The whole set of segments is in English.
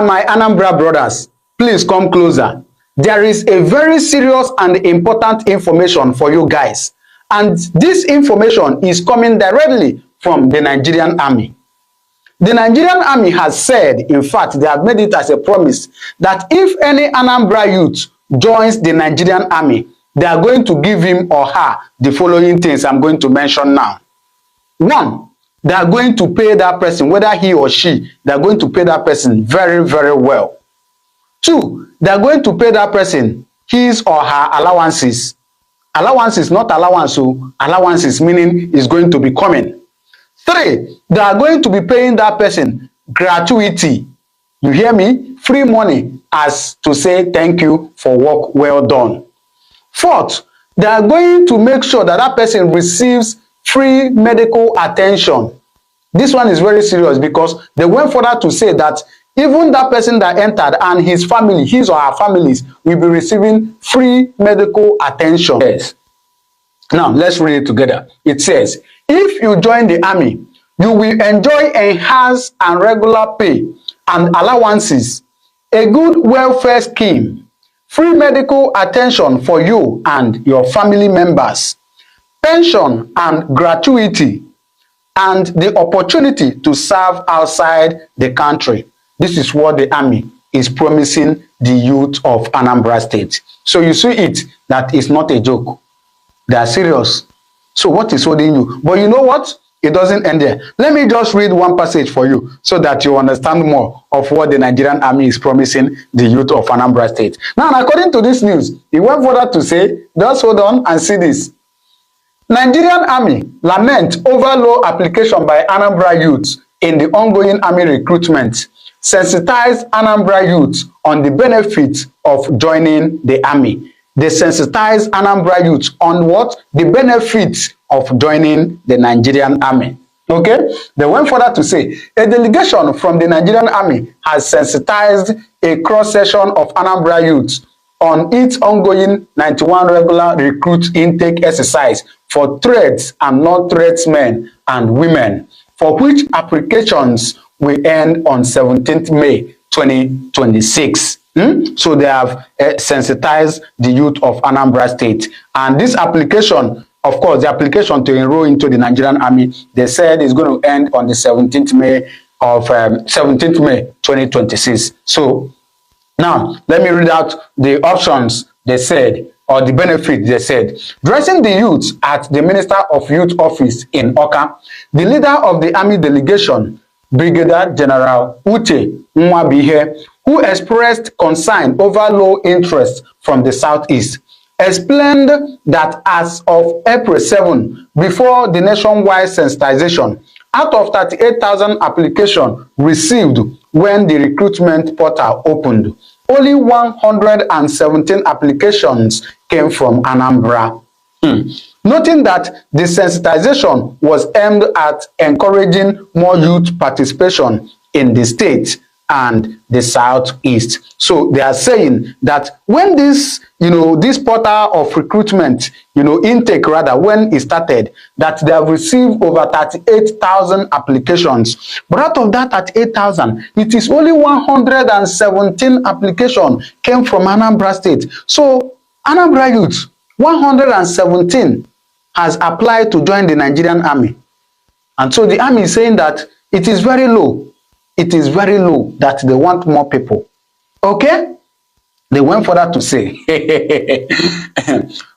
and my Anambra brothers, please come closer. There is a very serious and important information for you guys. And this information is coming directly from the Nigerian army. The Nigerian army has said, in fact, they have made it as a promise, that if any Anambra youth joins the Nigerian army, they are going to give him or her the following things I'm going to mention now. 1, they are going to pay that person, whether he or she, they are going to pay that person very, very well. 2, they are going to pay that person his or her allowances. Allowances, not allowance, so allowances meaning is going to be coming. 3, they are going to be paying that person gratuity. You hear me? Free money, as to say thank you for work well done. 4th, they are going to make sure that that person receives free medical attention. This one is very serious because they went further to say that even that person that entered and his family, his or her families, will be receiving free medical attention. Yes. Now, let's read it together. It says, if you join the army, you will enjoy enhanced and regular pay and allowances, a good welfare scheme, free medical attention for you and your family members, pension and gratuity, and the opportunity to serve outside the country. This is what the army is promising the youth of Anambra State. So you see it, that is not a joke. They are serious. So what is holding you? But you know what? It doesn't end there. Let me just read one passage for you so that you understand more of what the Nigerian army is promising the youth of Anambra State. Now, according to this news, he went further to say, just hold on and see this. Nigerian army lament over low application by Anambra youths in the ongoing army recruitment. Sensitize Anambra youths on the benefits of joining the army. They sensitize Anambra youths on what? The benefits of joining the Nigerian army. Okay? They went further to say, a delegation from the Nigerian army has sensitized a cross-section of Anambra youths on its ongoing 91 regular recruit intake exercise for trades and non-tradesmen and women, for which applications will end on 17th May 2026. So they have sensitized the youth of Anambra State. And this application, of course, the application to enroll into the Nigerian army, they said is going to end on the 17th May of 17th May 2026. So now let me read out the options they said, or the benefit they said. Dressing the youth at the Minister of Youth office in Oka, the leader of the army delegation, Brigadier General Uche Nwabihe, who expressed concern over low interest from the southeast, explained that as of April 7, before the nationwide sensitization, out of 38,000 applications received when the recruitment portal opened, only 117 applications came from Anambra. Noting that the sensitization was aimed at encouraging more youth participation in the state and the southeast. So they are saying that when this, this portal of recruitment, intake rather, when it started, that they have received over 38,000 applications. But out of that 38,000, it is only 117 applications came from Anambra State. So Anambra youth, 117 has applied to join the Nigerian army. And so the army is saying that it is very low. It is very low that they want more people. Okay? They went further to say,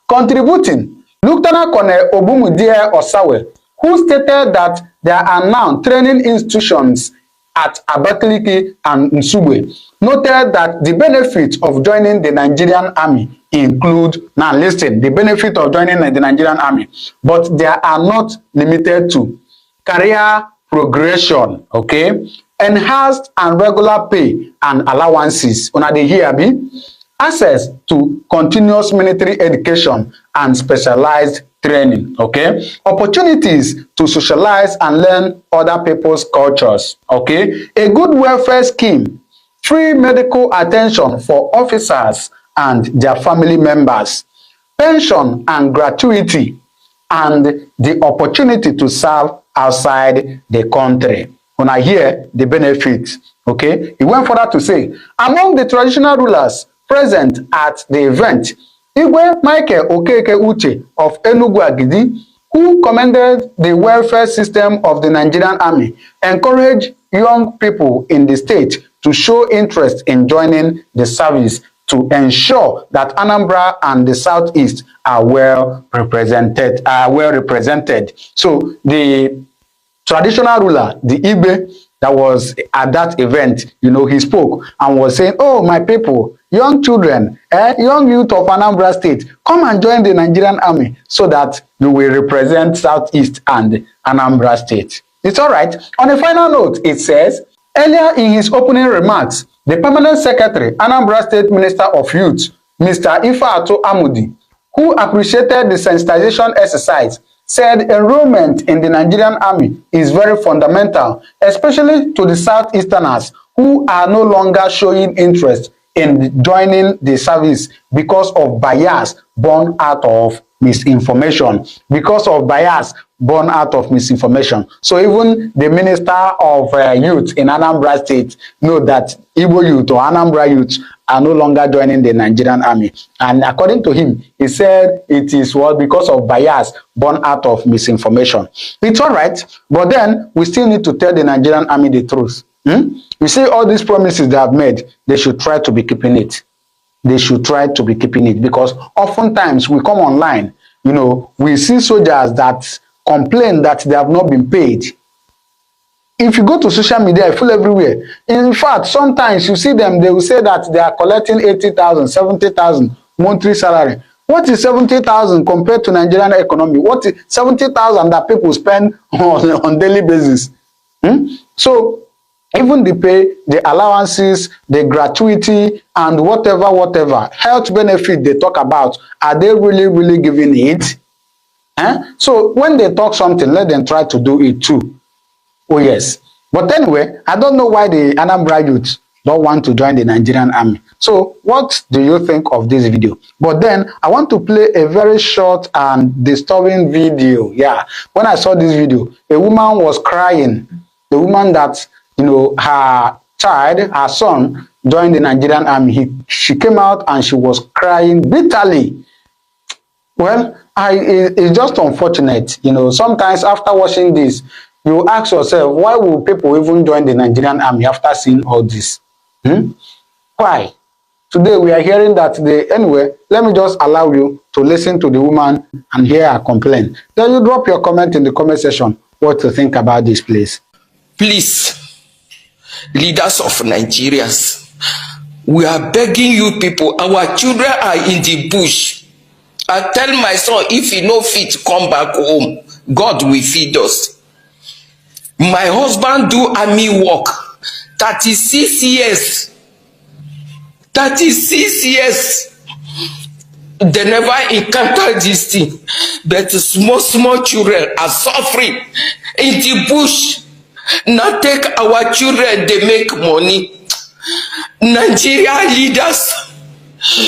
contributing, Lieutenant Colonel Obumudie Osawe, who stated that there are now training institutions at Abakaliki and Nsugbe, noted that the benefits of joining the Nigerian army include, now listen, the benefit of joining the Nigerian army, but they are not limited to career progression, okay? Enhanced and regular pay and allowances, una dey hear me? Access to continuous military education and specialized training, okay? Opportunities to socialize and learn other people's cultures, okay? A good welfare scheme, free medical attention for officers and their family members, pension and gratuity, and the opportunity to serve outside the country. When I hear the benefits Okay, he went further to say, among the traditional rulers present at the event, Igwe Michael Okeke Uche of Enugu Agidi, who commended the welfare system of the Nigerian army, encouraged young people in the state to show interest in joining the service to ensure that Anambra and the Southeast are well represented. So the traditional ruler, the Igbe, that was at that event, he spoke and was saying, oh, my people, young children, young youth of Anambra State, come and join the Nigerian army so that you will represent Southeast and Anambra State. It's all right. On a final note, it says, earlier in his opening remarks, the Permanent Secretary, Anambra State Minister of Youth, Mr. Ifeatu Amudi, who appreciated the sensitization exercise, said enrollment in the Nigerian army is very fundamental, especially to the Southeasterners who are no longer showing interest in joining the service because of bias born out of misinformation. So even the Minister of Youth in Anambra State know that Igbo youth or Anambra youth are no longer joining the Nigerian army. And according to him, he said it is because of bias born out of misinformation. It's all right, but then we still need to tell the Nigerian army the truth. You see all these promises they have made, they should try to be keeping it. Because oftentimes we come online, we see soldiers that complain that they have not been paid. If you go to social media, I feel everywhere. In fact, sometimes you see them, they will say that they are collecting 80,000, 70,000 monthly salary. What is 70,000 compared to Nigerian economy? What is 70,000 that people spend on daily basis? So even the pay, the allowances, the gratuity, and whatever health benefit they talk about, are they really giving it? So when they talk something, let them try to do it too. Oh yes. But anyway, I don't know why the Anambra youth don't want to join the Nigerian army. So what do you think of this video? But then I want to play a very short and disturbing video. Yeah. When I saw this video, a woman was crying. The woman that, her son joined the Nigerian army. She came out and she was crying bitterly. Well, it's just unfortunate. Sometimes after watching this, you ask yourself, why will people even join the Nigerian army after seeing all this? Why? Today we are hearing that anyway, let me just allow you to listen to the woman and hear her complaint. Then you drop your comment in the comment section what to think about this, please. Please, leaders of Nigerians, we are begging you people, our children are in the bush. I tell my son, if he no fit come back home, God will feed us. My husband do army work 36 years. 36 years. They never encountered this thing. But small children are suffering in the bush. Now take our children, they make money. Nigeria leaders,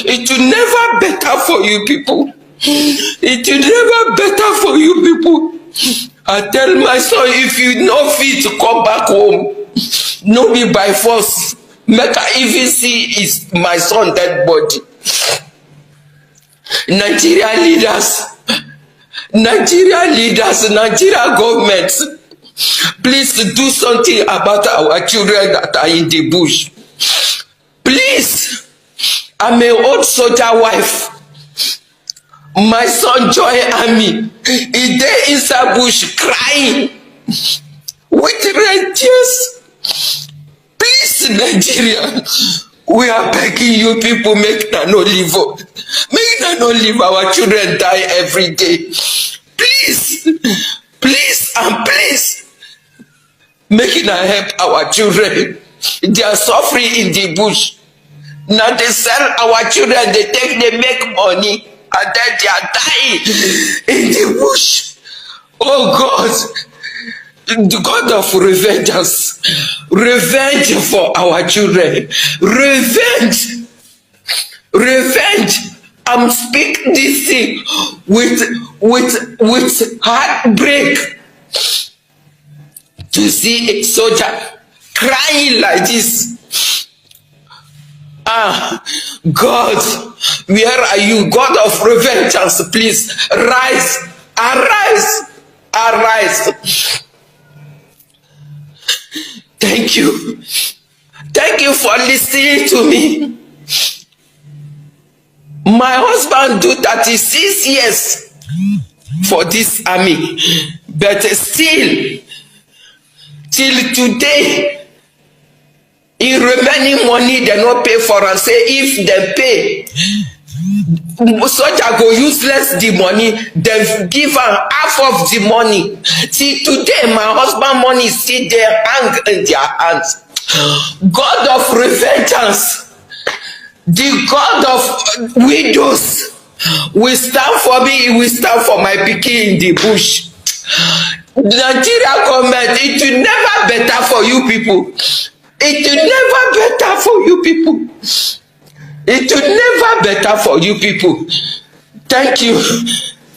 it will never better for you people. It will never better for you people. I tell my son, if you no fit to come back home, no be by force. Make I even see is my son dead body. Nigeria leaders, Nigeria government, please do something about our children that are in the bush. Please, I'm an old soldier wife. My son joined army. He dey inside bush crying with red tears. Please, Nigeria, we are begging you people, make na no leave our children die every day. Please, make na help our children. They are suffering in the bush. Now they sell our children, they make money. And then they are dying in the bush. Oh God, the God of revengeance, revenge for our children, revenge. I'm speaking this thing with heartbreak to see a soldier crying like this. Ah, God, where are you? God of revengeance, please rise, arise, arise. Thank you. Thank you for listening to me. My husband do 36 years for this army, but still, till today, in remaining money, they not pay for and say if they pay, soldier go useless the money, they give her half of the money. See, today, my husband money is still there, hang in their hands. God of revengeance, the God of widows, will stand for me, will stand for my pikin in the bush. Nigeria government, it will never better for you people. It will never better for you people. It will never better for you people. Thank you.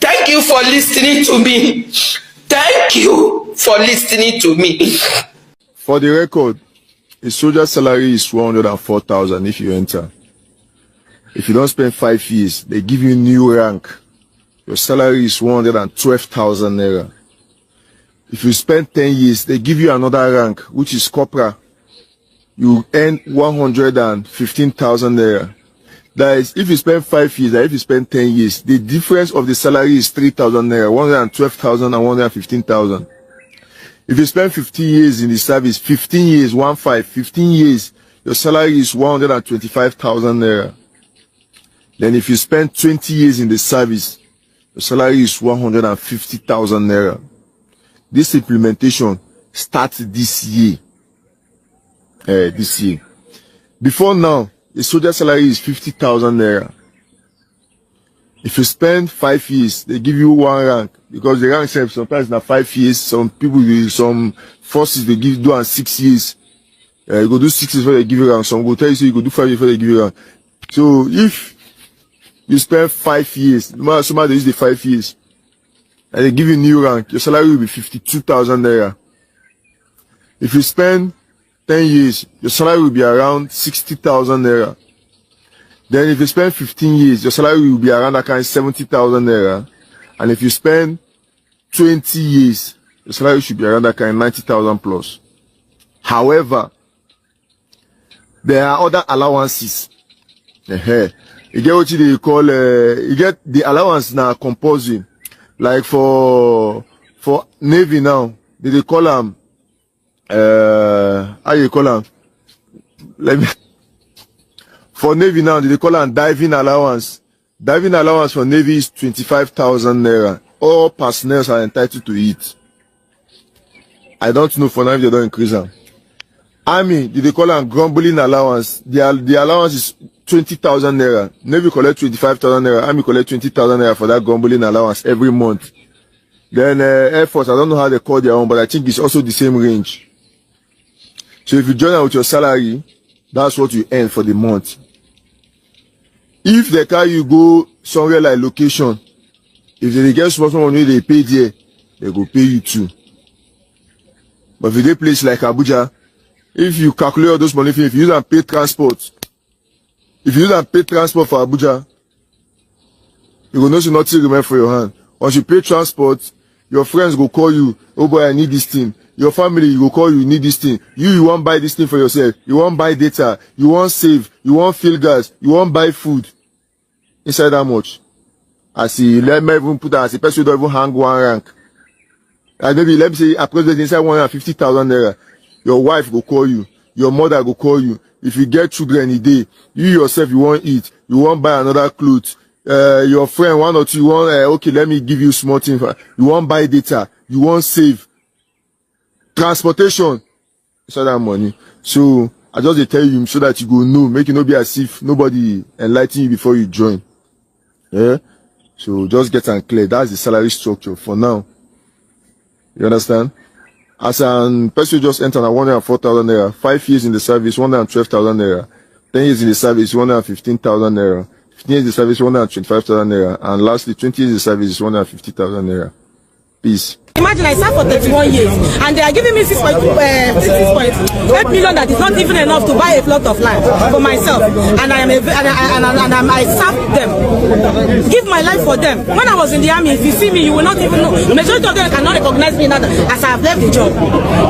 Thank you for listening to me. Thank you for listening to me. For the record, a soldier's salary is 104,000 if you enter. If you don't spend 5 years, they give you new rank. Your salary is 112,000 naira. If you spend 10 years, they give you another rank, which is corporal. You earn 115,000 naira. That is, if you spend 5 years, and if you spend 10 years, the difference of the salary is 3,000 naira, 112,000 and 115,000. If you spend 15 years in the service, 15 years, 15 years, your salary is 125,000 naira. Then if you spend 20 years in the service, your salary is 150,000 naira. This implementation starts this year. Before now, a soldier salary is 50,000 naira. If you spend 5 years, they give you one rank, because the rank sometimes na 5 years. Some people, some forces, they give do 6 years. You go do 6 years before they give you rank. Some go tell you, so you go do 5 years before they give you rank. So if you spend 5 years, no matter somebody use the 5 years, and they give you new rank, your salary will be 52,000 naira. If you spend 10 years, your salary will be around 60,000 naira. Then if you spend 15 years, your salary will be around that kind of 70,000 naira. And if you spend 20 years, your salary should be around that kind of 90,000 plus. However, there are other allowances. You get what they call, you get the allowance now compulsory. Like for Navy now, they call them, how you call them? For Navy now, they call them diving allowance. Diving allowance for Navy is 25,000 naira. All personnel are entitled to it. I don't know for now if they don't increase them. Army, they call them grumbling allowance. The allowance is 20,000 naira. Navy collect 25,000 naira. Army collect 20,000 naira for that grumbling allowance every month. Then Air Force, I don't know how they call their own, but I think it's also the same range. So if you join out with your salary, that's what you earn for the month. If they carry you go somewhere like location, if they get small money they pay there, they go pay you too. But if they place like Abuja, if you calculate all those money, if you use and pay transport, if you use and pay transport for Abuja, you will know so nothing remain for your hand. Once you pay transport, your friends go call you, oh boy, I need this thing. Your family will call you, need this thing. You won't buy this thing for yourself. You won't buy data. You won't save. You won't fill gas. You won't buy food. Inside how much? As he let me even put that as a person don't even hang one rank. And maybe let me say approximately inside 150,000 naira. Your wife will call you. Your mother will call you. If you get children a day, you yourself you won't eat. You won't buy another clothes. Your friend one or two you won't okay, let me give you small thing. You won't buy data. You won't save. Transportation. Inside that money. So I just tell you so that you go know, make it not be as if nobody enlighten you before you join. Yeah. So just get and clear. That's the salary structure for now. You understand? As an person just entered at 104,000 naira, 5 years in the service, 112,000 naira, 10 years in the service, 115,000 naira, 15 years in the service, 125,000 naira, and lastly, 20 years in the service is 150,000 naira. Peace. Imagine I served for 31 years and they are giving me 6.8 million that is not even enough to buy a plot of land for myself. And I serve them. Give my life for them. When I was in the army, if you see me, you will not even know. The majority of them cannot recognize me now as I have left the job.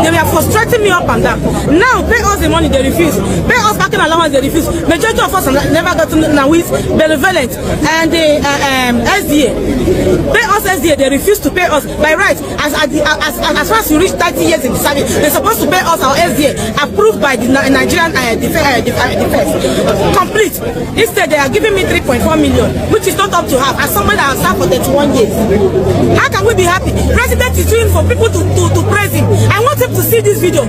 They were frustrating me up and down. Now, pay us the money, they refuse. Pay us parking allowance, they refuse. Majority of us have never gotten Nawis, Benevolent, and the SDA. Pay us SDA, they refuse to pay us. By right, as far as you reach 30 years in the service, they're supposed to pay us our SDA, approved by the Nigerian defense. Complete. Instead, they are giving me 3.4 million, which is not up to half, as somebody that has served for 31 years. How can we be happy? President is doing for people to praise him. I want him to see this video.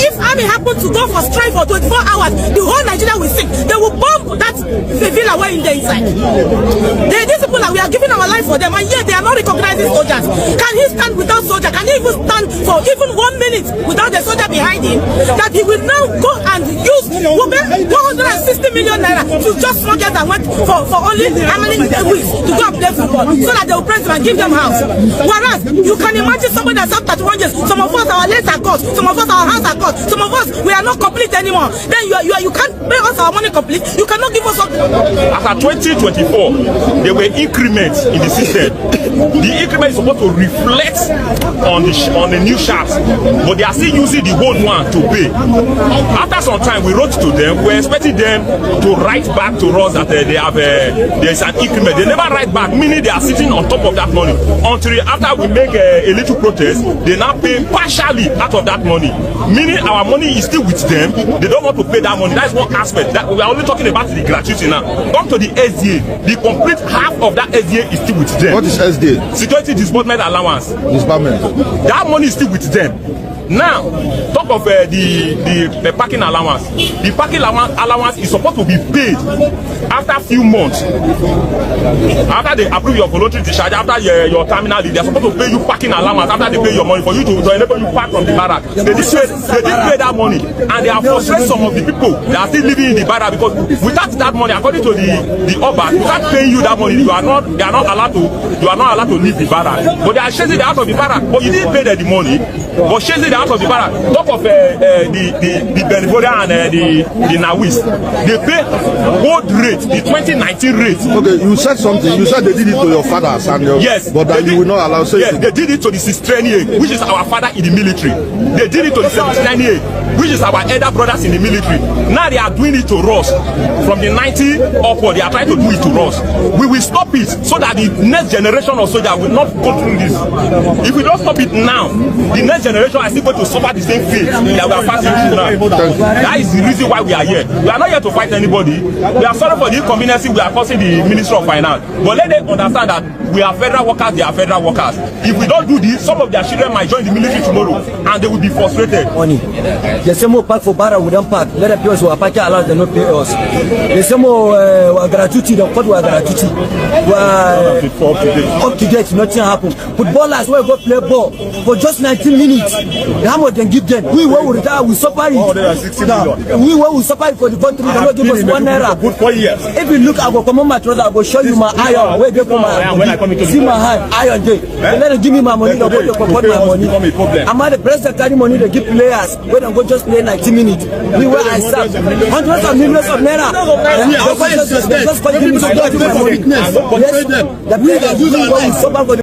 If army happen to go for strike for 24 hours, the whole Nigeria will sink. They will bomb that villa way in the inside. These people that we are giving our life for them, and yet they are not recognizing soldiers. Can he stand without soldier? Can he even stand for even 1 minute without the soldier behind him? That he will now go and use 160 million naira to just forget that went for only how many weeks to go and play football, so that they will praise him and give them house. Whereas you can imagine somebody that's up 31 years. Some of us, our legs are cut. Some of us, our hands are cut. Some of us, we are not complete anymore. Then you can't pay us our money complete. You cannot give us something. After 2024, there were increments in the system. The increment is supposed to reflect on the new shafts, but they are still using the old one to pay. After some time, we wrote to them. We were expecting them to write back to us that they have there's an increment. They never write back, meaning they are sitting on top of that money. Until after we make a little protest, they now pay partially out of that money. Meaning our money is still with them. They don't want to pay that money. That's one aspect. That we are only talking about the gratuity now. Come to the SDA. The complete half of that SDA is still with them. What is SDA? Security Disbursement Allowance. Disbursement. That money is still with them. Now, talk of the parking allowance. The parking allowance is supposed to be paid after a few months. After they approve your voluntary discharge, after your terminal leave, they are supposed to pay you parking allowance after they pay your money for you to enable you park from the barrack. They didn't pay that money, and they have frustrated some of the people that are still living in the barrack, because without that money, according to the OBA, without paying you that money, they are not allowed to leave the barrack. But they are chasing the out of the barrack. But you didn't pay them the money, but chasing the out of the barrack. Talk of the Benevolia and the Nawis. They pay old rate, the 2019 rate. Okay, you said something. You said they did it to your father, Samuel. Yes. But that you will not allow. Yes, they did it to the 638, which is our father in the military. They did it to the 798, which is our elder brothers in the military. Now they are doing it to us. From the 90 upward, they are trying to do it to us. We will stop it so that the next generation of soldiers will not go through this. If we don't stop it now, the next generation are still going to suffer the same fate that we are passing through now. That is the reason why we are here. We are not here to fight anybody. We are sorry for the inconvenience we are causing the Ministry of Finance. But let them understand that we are federal workers, they are federal workers. If we don't do this, some of their children might join the military tomorrow and they will be frustrated. Money. The same park for Barra, we don't park. Let the people who are parking allowed to not pay us. The same gratuity, the code gratuity. Up to date, nothing happened. Footballers will go play ball for just 19 minutes. How much they give them? We will retire, we suffer it. We will suffer it for the country. They don't give us 1 naira. Good 4 years. If you look, I will come on my trouser, I will show you my iron. Where they come my see my hand, iron day. They let them give me my money, they go to comport my money. I'm at the president carry money, they give players. We don't go just play 90 minutes. We were I serve hundreds of millions of naira. They just give me my money. Yes, the people that do that,